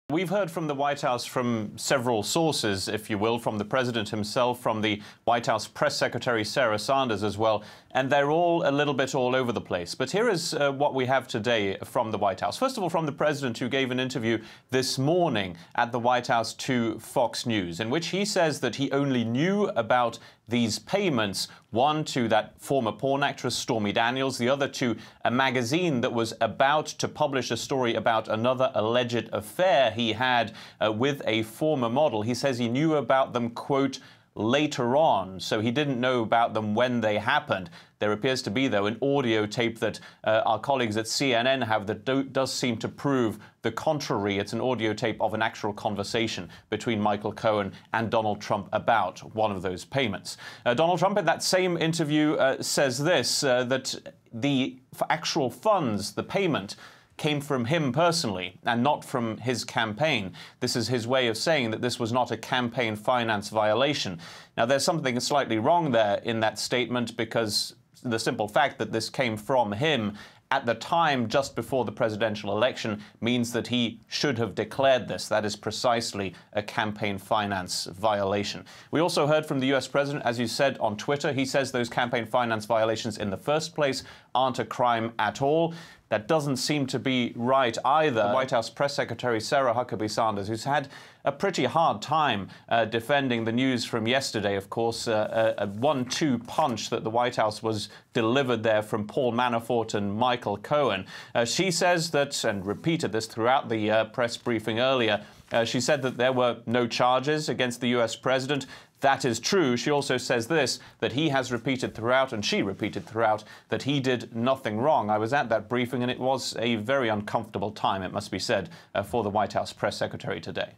We've heard from the White House from several sources, if you will, from the president himself, from the White House press secretary Sarah Sanders as well, and they're all a little bit all over the place. But here is what we have today from the White House. First of all, from the president, who gave an interview this morning at the White House to Fox News, in which he says that he only knew about these payments, one to that former porn actress Stormy Daniels, the other to a magazine that was about to publish a story about another alleged affair he had with a former model. He says he knew about them, quote, later on, so he didn't know about them when they happened. There appears to be, though, an audio tape that our colleagues at CNN have that does seem to prove the contrary. It's an audio tape of an actual conversation between Michael Cohen and Donald Trump about one of those payments. Donald Trump, in that same interview, says this, that the actual funds, the payment, came from him personally and not from his campaign. This is his way of saying that this was not a campaign finance violation. Now, there's something slightly wrong there in that statement, because the simple fact that this came from him at the time just before the presidential election means that he should have declared this. That is precisely a campaign finance violation. We also heard from the U.S. president, as you said, on Twitter. He says those campaign finance violations in the first place aren't a crime at all. That doesn't seem to be right either. The White House press secretary Sarah Huckabee Sanders, who's had a pretty hard time defending the news from yesterday, of course, a 1-2 punch that the White House was delivered there from Paul Manafort and Michael Cohen. She says that, and repeated this throughout the press briefing earlier, she said that there were no charges against the U.S. president. That is true. She also says this, that he has repeated throughout, and she repeated throughout, that he did nothing wrong. I was at that briefing, and it was a very uncomfortable time, it must be said, for the White House press secretary today.